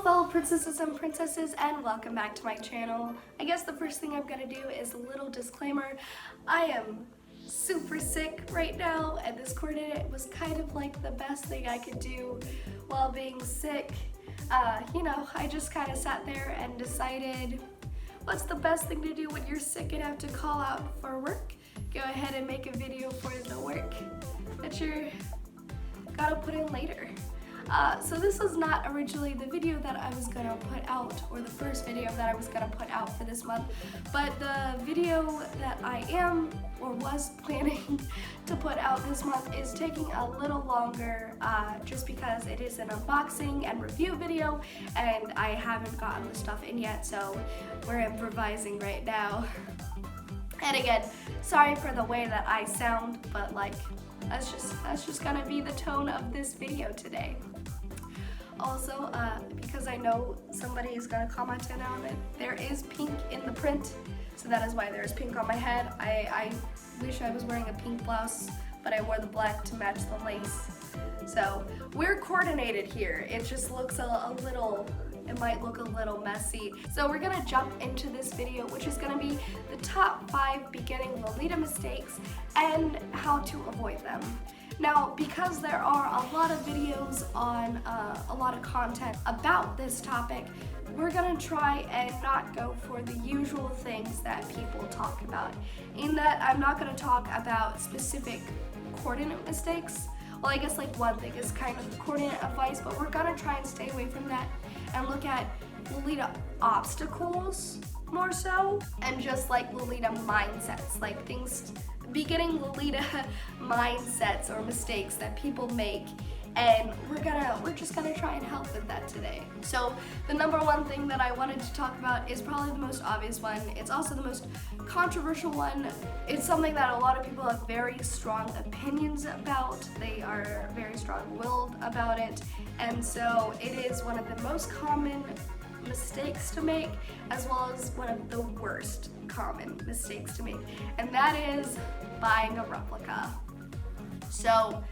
fellow princesses and princesses, and welcome back to my channel. I guess the first thing I'm gonna do is a little disclaimer. I am super sick right now, and this coordinate was kind of like the best thing I could do while being sick. I just kind of sat there and decided what's the best thing to do when you're sick and have to call out for work. Go ahead and make a video for the work that you're gotta put in later. So this was not originally the video that I was gonna put out, or the first video that I was gonna put out for this month, but the video that I am or was planning to put out this month is taking a little longer just because it is an unboxing and review video and I haven't gotten the stuff in yet, so we're improvising right now. And again, sorry for the way that I sound, but like that's just gonna be the tone of this video today. Also, because I know somebody is gonna comment on it, there is pink in the print, so that is why there's pink on my head. I wish I was wearing a pink blouse, but I wore the black to match the lace. So we're coordinated here. It just looks it might look a little messy. So we're gonna jump into this video, which is gonna be the top 5 beginning Lolita mistakes and how to avoid them. Now, because there are a lot of videos on a lot of content about this topic, we're gonna try and not go for the usual things that people talk about. In that, I'm not gonna talk about specific coordinate mistakes. Well, I guess like one thing is kind of coordinate advice, but we're gonna try and stay away from that and look at Lolita obstacles more so, and just like Lolita mindsets, like things, beginning Lolita mindsets or mistakes that people make, and we're just gonna try and help with that today. So the number one thing that I wanted to talk about is probably the most obvious one. It's also the most controversial one. It's something that a lot of people have very strong opinions about. They are very strong-willed about it, and so it is one of the most common mistakes to make, as well as one of the worst common mistakes to make, and that is buying a replica. So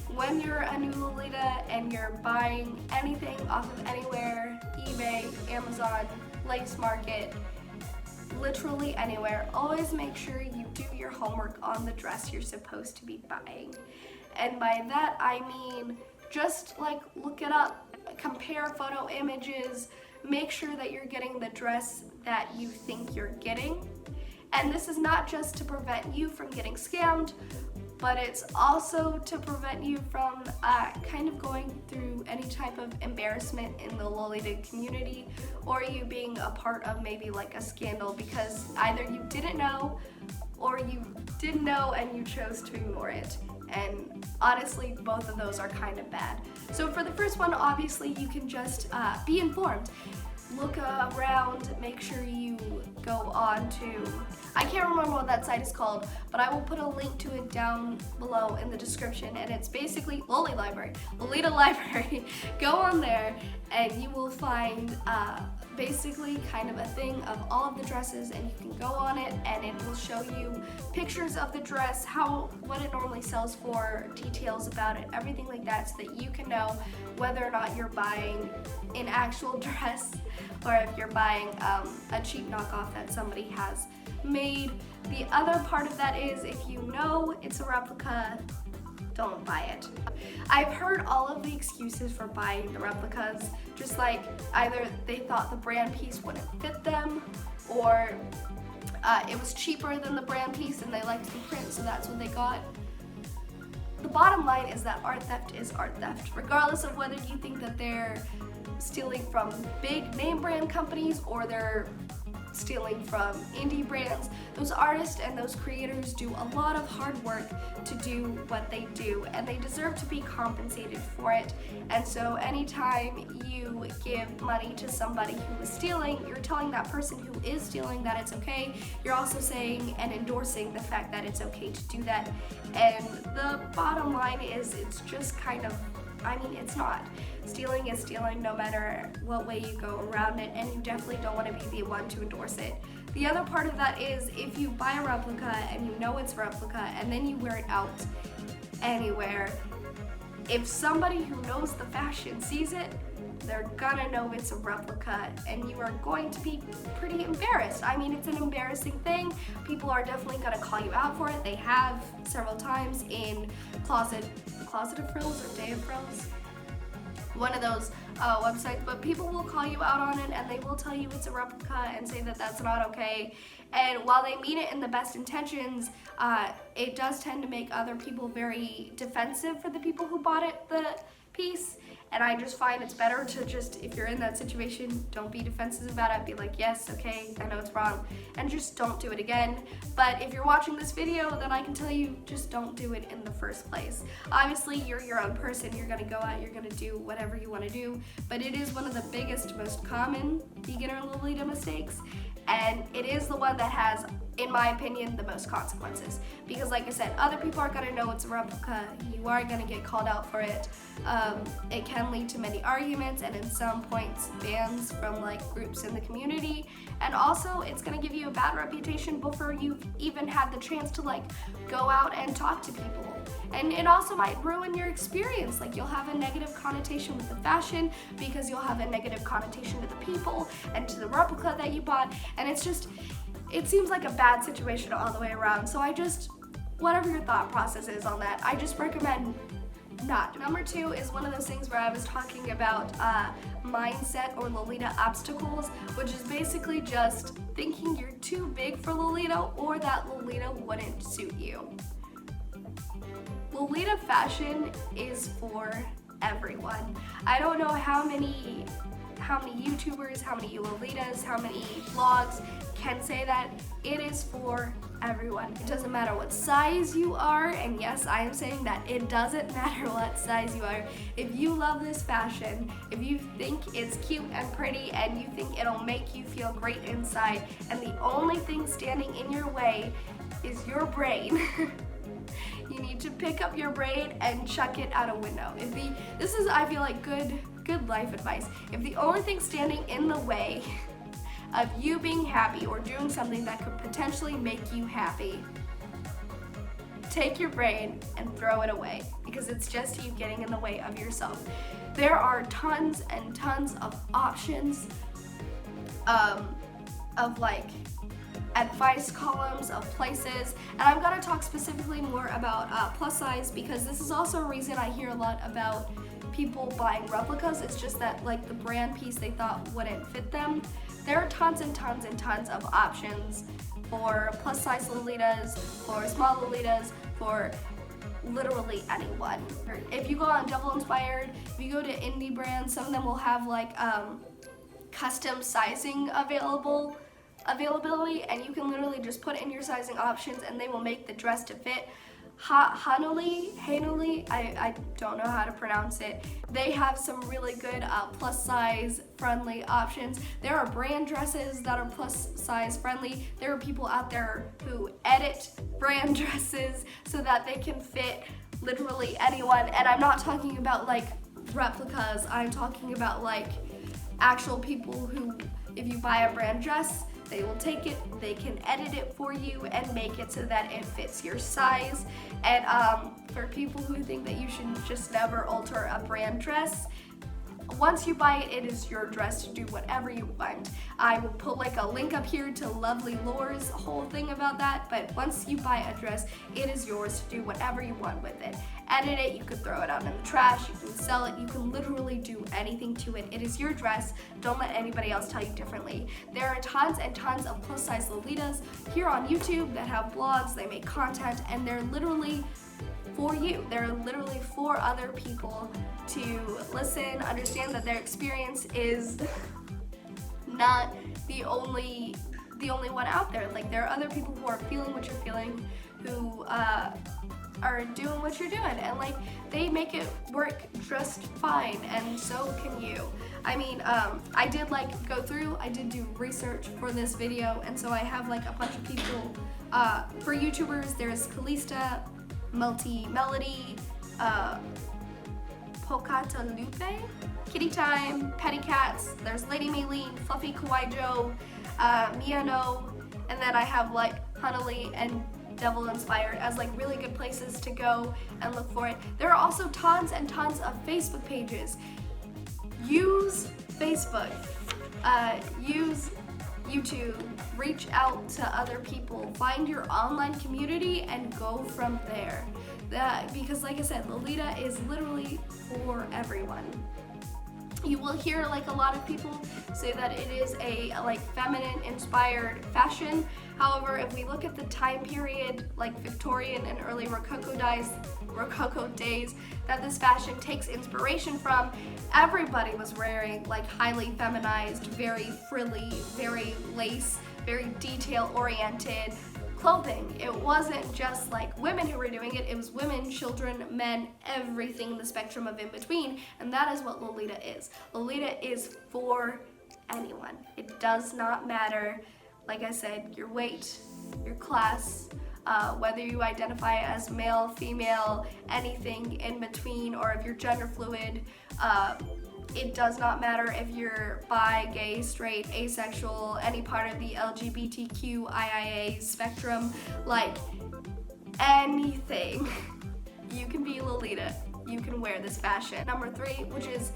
when you're a new Lolita and you're buying anything off of anywhere, eBay, Amazon, Lace Market, literally anywhere, always make sure you do your homework on the dress you're supposed to be buying. And by that I mean just like look it up, compare photo images, make sure that you're getting the dress that you think you're getting. And this is not just to prevent you from getting scammed, but it's also to prevent you from kind of going through any type of embarrassment in the Lolita community, or you being a part of maybe like a scandal because either you didn't know or you did know and you chose to ignore it. And honestly, both of those are kind of bad. So for the first one, obviously you can just be informed. Look around, make sure you go on to, I can't remember what that site is called, but I will put a link to it down below in the description, and it's basically Lolita Library. Go on there and you will find basically kind of a thing of all of the dresses, and you can go on it and it will show you pictures of the dress, what it normally sells for, details about it, everything like that, so that you can know whether or not you're buying an actual dress or if you're buying a cheap knockoff that somebody has made. The other part of that is, if you know it's a replica, don't buy it. I've heard all of the excuses for buying the replicas, just like either they thought the brand piece wouldn't fit them, or it was cheaper than the brand piece and they liked the print, so that's what they got. The bottom line is that art theft is art theft, regardless of whether you think that they're stealing from big name brand companies or they're stealing from indie brands. Those artists and those creators do a lot of hard work to do what they do, and they deserve to be compensated for it. And so anytime you give money to somebody who is stealing, you're telling that person who is stealing that it's okay. You're also saying and endorsing the fact that it's okay to do that. And the bottom line is, it's just kind of, it's not. Stealing is stealing no matter what way you go around it, and you definitely don't want to be the one to endorse it. The other part of that is, if you buy a replica and you know it's a replica and then you wear it out anywhere, if somebody who knows the fashion sees it, they're gonna know it's a replica, and you are going to be pretty embarrassed. I mean, it's an embarrassing thing. People are definitely gonna call you out for it. They have several times in Closet of Frills or Day of Frills, one of those websites, but people will call you out on it, and they will tell you it's a replica and say that that's not okay. And while they mean it in the best intentions, it does tend to make other people very defensive for the people who bought the piece. And I just find it's better to just, if you're in that situation, don't be defensive about it. Be like, yes, okay, I know it's wrong, and just don't do it again. But if you're watching this video, then I can tell you, just don't do it in the first place. Obviously, you're your own person. You're gonna go out, you're gonna do whatever you wanna do, but it is one of the biggest, most common beginner Lolita mistakes. And it is the one that has, in my opinion, the most consequences. Because like I said, other people are gonna know it's a replica. You are gonna get called out for it. It can lead to many arguments, and in some points, bans from like groups in the community. And also, it's gonna give you a bad reputation before you've even had the chance to like go out and talk to people. And it also might ruin your experience. Like, you'll have a negative connotation with the fashion because you'll have a negative connotation to the people and to the replica that you bought. And it's just, it seems like a bad situation all the way around. So whatever your thought process is on that, I just recommend not. Number 2 is one of those things where I was talking about mindset or Lolita obstacles, which is basically just thinking you're too big for Lolita or that Lolita wouldn't suit you. Lolita fashion is for everyone. I don't know how many YouTubers, how many Lolitas, how many vlogs can say that. It is for everyone. It doesn't matter what size you are, and yes, I am saying that it doesn't matter what size you are. If you love this fashion, if you think it's cute and pretty, and you think it'll make you feel great inside, and the only thing standing in your way is your brain, you need to pick up your brain and chuck it out a window. This is, I feel like, good life advice. If the only thing standing in the way of you being happy or doing something that could potentially make you happy, take your brain and throw it away, because it's just you getting in the way of yourself. There are tons and tons of options of like advice columns of places, and I'm gonna talk specifically more about plus size, because this is also a reason I hear a lot about people buying replicas. It's just that like the brand piece they thought wouldn't fit them. There are tons and tons and tons of options for plus size Lolitas, for small Lolitas, for literally anyone. If you go on Devil Inspired, if you go to indie brands, some of them will have like custom sizing availability, and you can literally just put in your sizing options and they will make the dress to fit. Hanuli, I don't know how to pronounce it. They have some really good plus size friendly options. There are brand dresses that are plus size friendly. There are people out there who edit brand dresses so that they can fit literally anyone. And I'm not talking about like replicas, I'm talking about like actual people who, if you buy a brand dress, they will take it, they can edit it for you and make it so that it fits your size. And for people who think that you should just never alter a brand dress, once you buy it, it is your dress to do whatever you want. I will put like a link up here to Lovely Lore's whole thing about that, but once you buy a dress, it is yours to do whatever you want with it. Edit it, you could throw it out in the trash, you can sell it, you can literally do anything to it. It is your dress, don't let anybody else tell you differently. There are tons and tons of plus size Lolitas here on YouTube that have blogs, they make content, and they're literally for you. They're literally for other people to listen, understand that their experience is not the only one out there. Like, there are other people who are feeling what you're feeling, who are doing what you're doing, and like they make it work just fine, and so can you. I mean, I did do research for this video, and so I have like a bunch of people. For YouTubers, there's Kalista, Melody, Pocata Lupe, Kitty Time, Petty Cats, there's Lady Maylene, Fluffy Kawaii Joe, Miano, and then I have like Hanali and devil inspired as like really good places to go and look for it. There are also tons and tons of Facebook pages. Use Facebook, use YouTube, reach out to other people, find your online community and go from there. Because like I said, Lolita is literally for everyone. You will hear like a lot of people say that it is a like feminine inspired fashion. However, if we look at the time period, like Victorian and early Rococo days that this fashion takes inspiration from, everybody was wearing like highly feminized, very frilly, very lace, very detail oriented clothing. It wasn't just like women who were doing it, it was women, children, men, everything in the spectrum of in between, and that is what Lolita is. Lolita is for anyone. It does not matter, like I said, your weight, your class, whether you identify as male, female, anything in between, or if you're gender fluid. It does not matter if you're bi, gay, straight, asexual, any part of the LGBTQIA spectrum, like anything. You can be Lolita. You can wear this fashion. Number 3, which is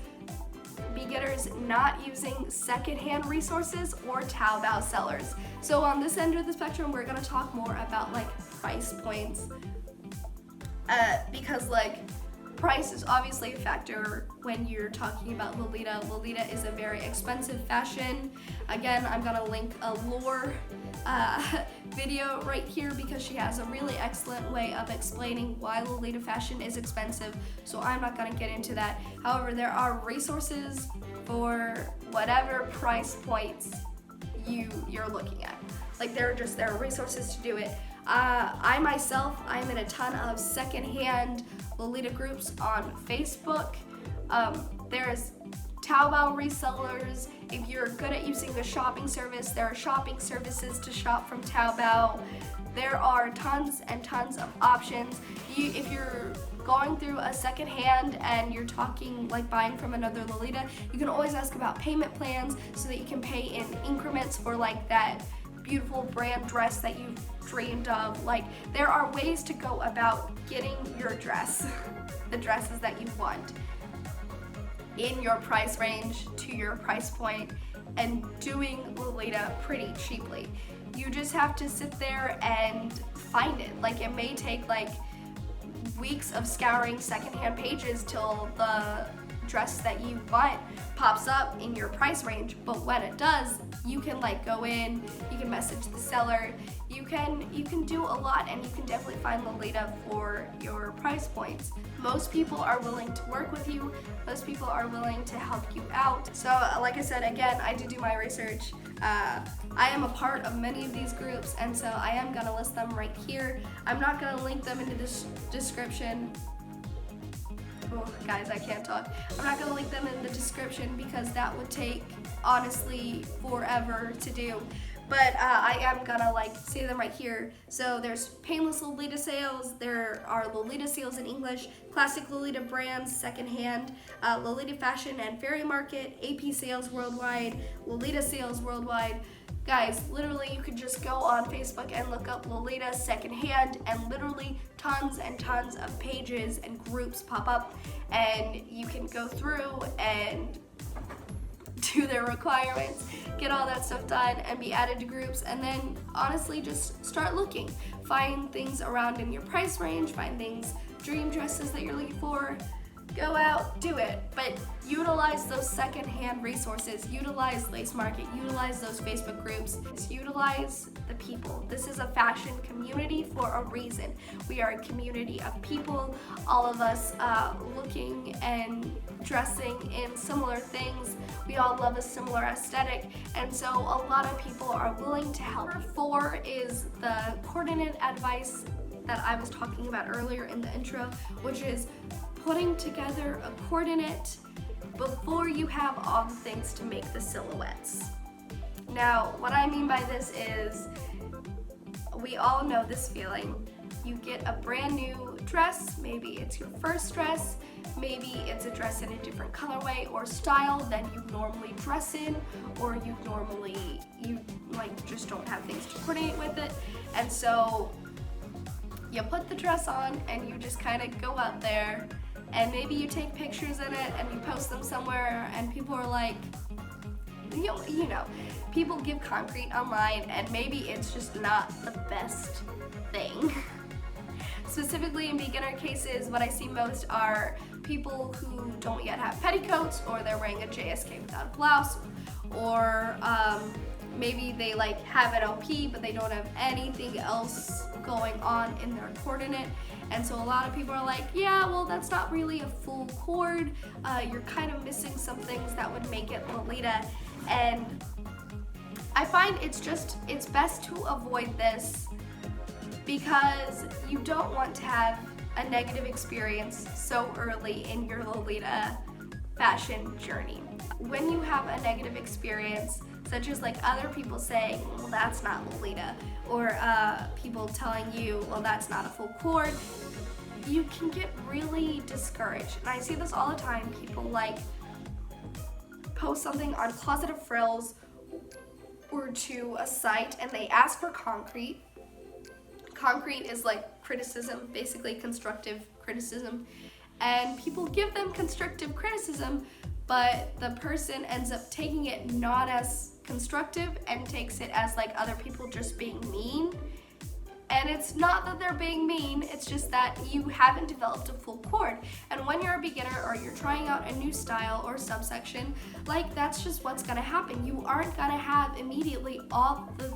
beginners not using secondhand resources or Taobao sellers. So on this end of the spectrum, we're gonna talk more about like price points, because like price is obviously a factor when you're talking about Lolita. Lolita is a very expensive fashion. Again, I'm gonna link a Lore video right here because she has a really excellent way of explaining why Lolita fashion is expensive, so I'm not gonna get into that. However, there are resources for whatever price points you're looking at. Like there are resources to do it. I myself, I'm in a ton of secondhand Lolita groups on Facebook. There's Taobao resellers. If you're good at using the shopping service, there are shopping services to shop from Taobao. There are tons and tons of options. If you're going through a secondhand and you're talking like buying from another Lolita, you can always ask about payment plans so that you can pay in increments for like that beautiful brand dress that you've dreamed of. Like there are ways to go about getting your dress, the dresses that you want, in your price range to your price point, and doing Lolita pretty cheaply. You just have to sit there and find it. Like it may take like weeks of scouring secondhand pages till the dress that you want pops up in your price range, but when it does, you can like go in, you can message the seller, you can do a lot, and you can definitely find Lolita for your price points. Most people are willing to work with you, most people are willing to help you out. So like I said, again, I do my research. I am a part of many of these groups, and so I am gonna list them right here. I'm not gonna link them in the description. Oh, guys, I can't talk. I'm not gonna link them in the description because that would take, honestly, forever to do. But I am gonna like say them right here. So there's Painless Lolita sales, there are Lolita sales in English, Classic Lolita brands, Secondhand, Lolita Fashion and Fairy Market, AP sales worldwide, Lolita sales worldwide. Guys, literally you could just go on Facebook and look up Lolita Secondhand, and literally tons and tons of pages and groups pop up, and you can go through and do their requirements, get all that stuff done, and be added to groups, and then honestly just start looking. Find things around in your price range, find things, dream dresses that you're looking for. Go out, do it, but utilize those secondhand resources, utilize Lace Market, utilize those Facebook groups, utilize the people. This is a fashion community for a reason. We are a community of people, all of us looking and dressing in similar things. We all love a similar aesthetic, and so a lot of people are willing to help. Number 4 is the coordinate advice that I was talking about earlier in the intro, which is putting together a coordinate before you have all the things to make the silhouettes. Now, what I mean by this is, we all know this feeling. You get a brand new dress, maybe it's your first dress, maybe it's a dress in a different colorway or style than you normally dress in, or you like just don't have things to coordinate with it, and so you put the dress on and you just kind of go out there, and maybe you take pictures in it and you post them somewhere, and people are like, you know, people give concrete online, and maybe it's just not the best thing. Specifically in beginner cases, what I see most are people who don't yet have petticoats, or they're wearing a JSK without a blouse, or maybe they like have an OP but they don't have anything else going on in their coordinate. And so a lot of people are like, yeah, well, that's not really a full chord. You're kind of missing some things that would make it Lolita. And I find it's best to avoid this, because you don't want to have a negative experience so early in your Lolita fashion journey. When you have a negative experience, such as like other people saying, well, that's not Lolita, or people telling you, well, that's not a full chord, you can get really discouraged. And I see this all the time. People like post something on Closet of Frills or to a site, and they ask for concrete. Concrete is like criticism, basically constructive criticism, and people give them constructive criticism, but the person ends up taking it not as constructive and takes it as like other people just being mean. And it's not that they're being mean, it's just that you haven't developed a full chord. And when you're a beginner or you're trying out a new style or subsection, like that's just what's gonna happen. You aren't gonna have immediately all the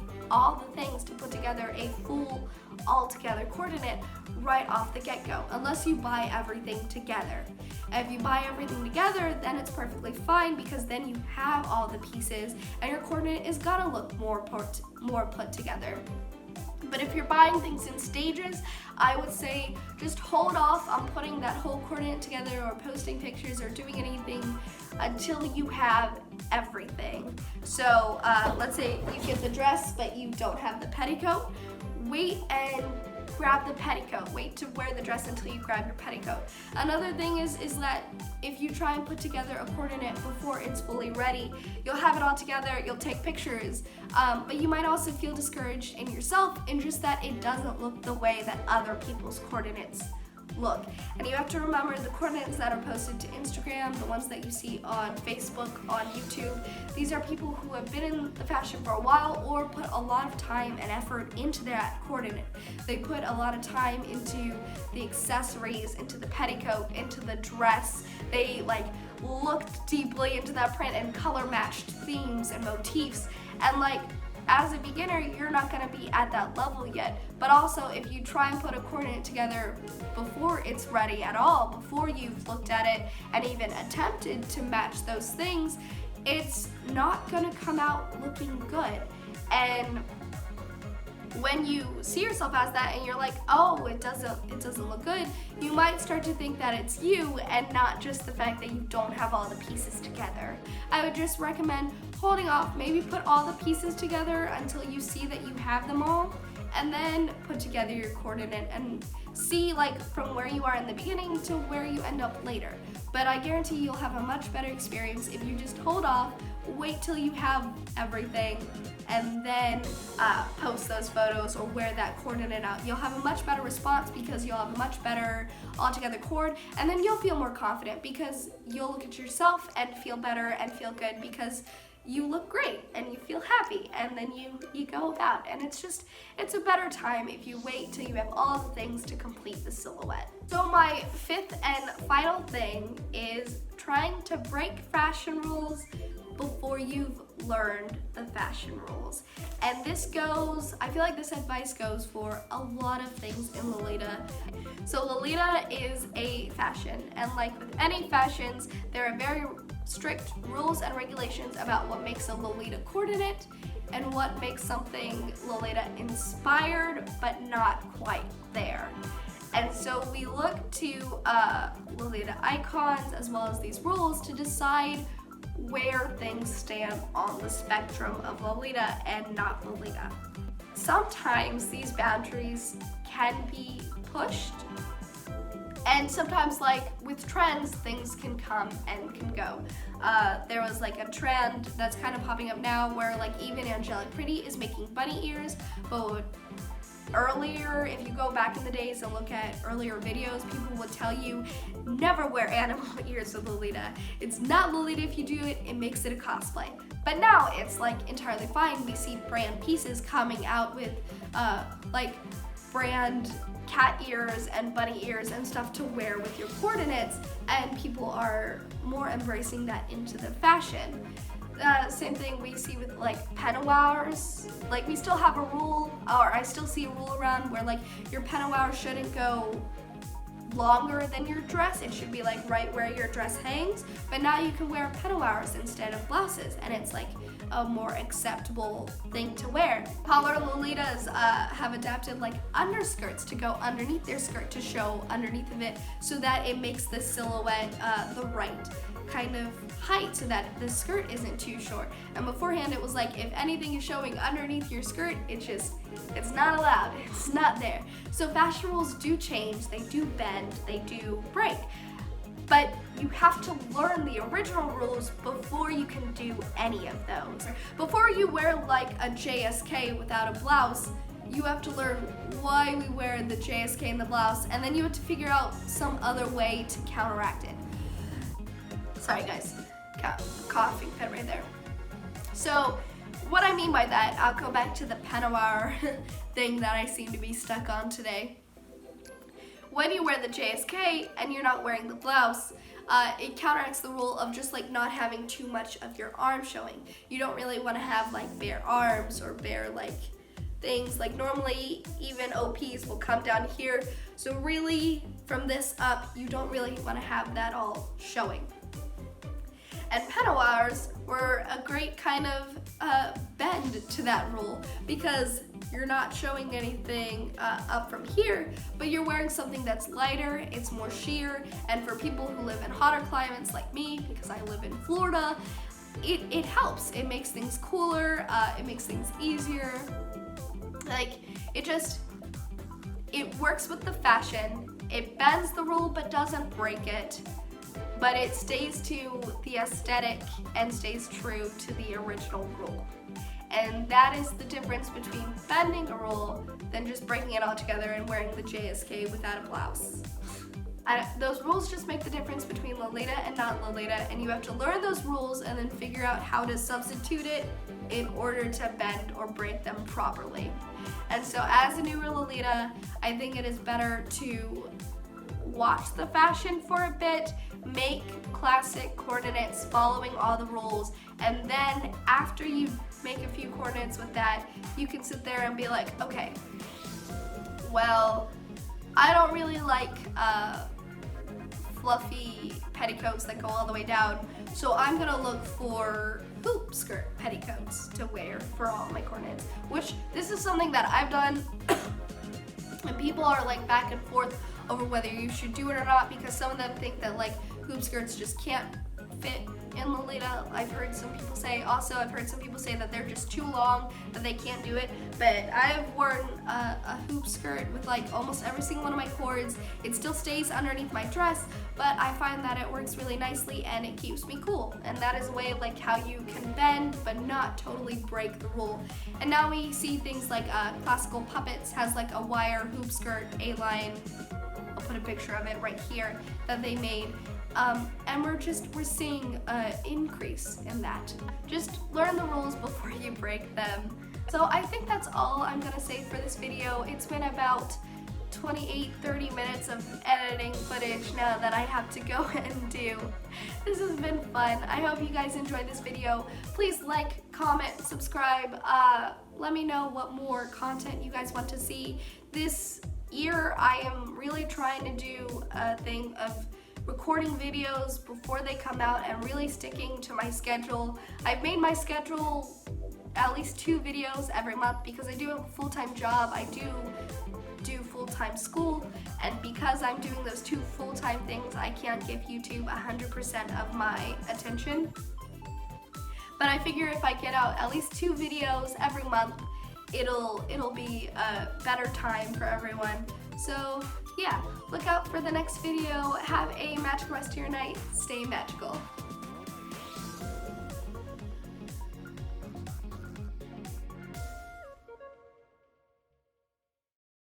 things to put together a full, all-together coordinate right off the get-go, unless you buy everything together. And if you buy everything together, then it's perfectly fine, because then you have all the pieces and your coordinate is gonna look more put together. But if you're buying things in stages, I would say just hold off on putting that whole coordinate together or posting pictures or doing anything until you have everything. So let's say you get the dress but you don't have the petticoat. Wait and grab the petticoat. Wait to wear the dress until you grab your petticoat. Another thing is that if you try and put together a coordinate before it's fully ready, you'll have it all together, you'll take pictures, but you might also feel discouraged in yourself in just that it doesn't look the way that other people's coordinates look. And you have to remember the coordinates that are posted to Instagram, the ones that you see on Facebook, on YouTube, these are people who have been in the fashion for a while or put a lot of time and effort into that coordinate. They put a lot of time into the accessories, into the petticoat, into the dress. They like looked deeply into that print and color matched themes and motifs. And like, as a beginner, you're not gonna be at that level yet. But also, if you try and put a coordinate together before it's ready at all, before you've looked at it and even attempted to match those things, it's not gonna come out looking good. And when you see yourself as that and you're like, oh, it doesn't look good, you might start to think that it's you and not just the fact that you don't have all the pieces together. I would just recommend holding off, maybe put all the pieces together until you see that you have them all, and then put together your coordinate and see like from where you are in the beginning to where you end up later. But I guarantee you'll have a much better experience if you just hold off, wait till you have everything, and then post those photos or wear that coordinate out. You'll have a much better response because you'll have a much better all-together chord, and then you'll feel more confident because you'll look at yourself and feel better and feel good because you look great and you feel happy, and then you go about. And it's a better time if you wait till you have all the things to complete the silhouette. So my fifth and final thing is trying to break fashion rules before you've learned the fashion rules. And this goes, I feel like this advice goes for a lot of things in Lolita. So Lolita is a fashion, and like with any fashions, there are very strict rules and regulations about what makes a Lolita coordinate and what makes something Lolita inspired but not quite there. And so we look to Lolita icons as well as these rules to decide where things stand on the spectrum of Lolita and not Lolita. Sometimes these boundaries can be pushed, and sometimes like with trends, things can come and can go. There was like a trend that's kind of popping up now where like even Angelic Pretty is making bunny ears, but earlier, if you go back in the days and look at earlier videos, people would tell you never wear animal ears with Lolita. It's not Lolita if you do it, it makes it a cosplay. But now it's like entirely fine. We see brand pieces coming out with like brand cat ears and bunny ears and stuff to wear with your coordinates, and people are more embracing that into the fashion. Same thing we see with like penawars. Like we still have a rule, or I still see a rule around where like your penawar shouldn't go longer than your dress. It should be like right where your dress hangs. But now you can wear penawars instead of blouses, and it's like a more acceptable thing to wear. Polar Lolitas have adapted like underskirts to go underneath their skirt to show underneath of it, so that it makes the silhouette the right kind of height, so that the skirt isn't too short. And beforehand it was like if anything is showing underneath your skirt, it's not allowed, it's not there. So fashion rules do change, they do bend, they do break. But you have to learn the original rules before you can do any of those. Before you wear like a JSK without a blouse, you have to learn why we wear the JSK in the blouse, and then you have to figure out some other way to counteract it. Sorry guys, coughing fit right there. So what I mean by that, I'll go back to the penawar thing that I seem to be stuck on today. When you wear the JSK and you're not wearing the blouse, it counteracts the rule of just like not having too much of your arm showing. You don't really want to have like bare arms or bare like things. Like normally even OPs will come down here. So really from this up, you don't really want to have that all showing. And penawars were a great kind of bend to that rule, because you're not showing anything up from here, but you're wearing something that's lighter, it's more sheer, and for people who live in hotter climates like me, because I live in Florida, it helps. It makes things cooler, it makes things easier. Like, it works with the fashion, it bends the rule but doesn't break it, but it stays to the aesthetic and stays true to the original rule. And that is the difference between bending a rule than just breaking it all together and wearing the JSK without a blouse. Those rules just make the difference between Lolita and not Lolita, and you have to learn those rules and then figure out how to substitute it in order to bend or break them properly. And so as a newer Lolita, I think it is better to watch the fashion for a bit, make classic coordinates following all the rules, and then after you make a few coordinates with that, you can sit there and be like, okay, well, I don't really like fluffy petticoats that go all the way down, so I'm gonna look for hoop skirt petticoats to wear for all my coordinates, which this is something that I've done and people are like back and forth over whether you should do it or not, because some of them think that like hoop skirts just can't fit in Lolita. I've heard some people say that they're just too long, that they can't do it, but I've worn a hoop skirt with like almost every single one of my cords. It still stays underneath my dress, but I find that it works really nicely and it keeps me cool, and that is a way of like how you can bend but not totally break the rule. And now we see things like Classical Puppets has like a wire hoop skirt A-line, I'll put a picture of it right here, that they made. And we're seeing an increase in that. Just learn the rules before you break them. So I think that's all I'm gonna say for this video. It's been about 28-30 minutes of editing footage now that I have to go and do. This has been fun. I hope you guys enjoyed this video. Please like, comment, subscribe. Let me know what more content you guys want to see. This year I am really trying to do a thing of recording videos before they come out and really sticking to my schedule. I've made my schedule at least 2 videos every month because I do have a full-time job. I do full-time school, and because I'm doing those 2 full-time things, I can't give YouTube 100% of my attention. But I figure if I get out at least 2 videos every month, it'll be a better time for everyone. So yeah, look out for the next video. Have a magical rest of your night. Stay magical.